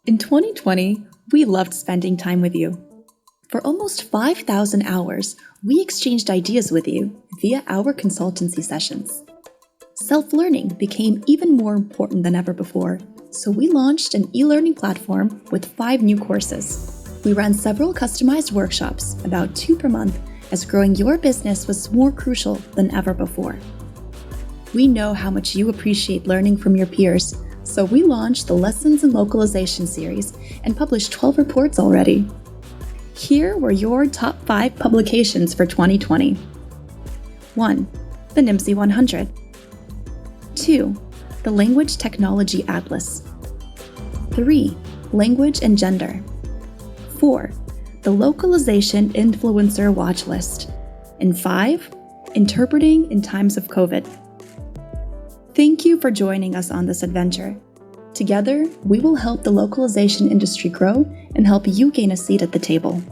In 2020, we loved spending time with you. For almost 5,000 hours, we exchanged ideas with you via our consultancy sessions. Self-learning became even more important than ever before, so we launched an e-learning platform with 5 new courses. We ran several customized workshops, about 2 per month, as growing your business was more crucial than ever before. We know how much you appreciate learning from your peers, so we launched the Lessons in Localization series and published 12 reports already. Here were your top 5 publications for 2020. 1. The NIMSY 100. 2. The Language Technology Atlas. 3. Language and Gender. 4. The Localization Influencer Watch List. And 5. Interpreting in Times of COVID. Thank you for joining us on this adventure. Together, we will help the localization industry grow and help you gain a seat at the table.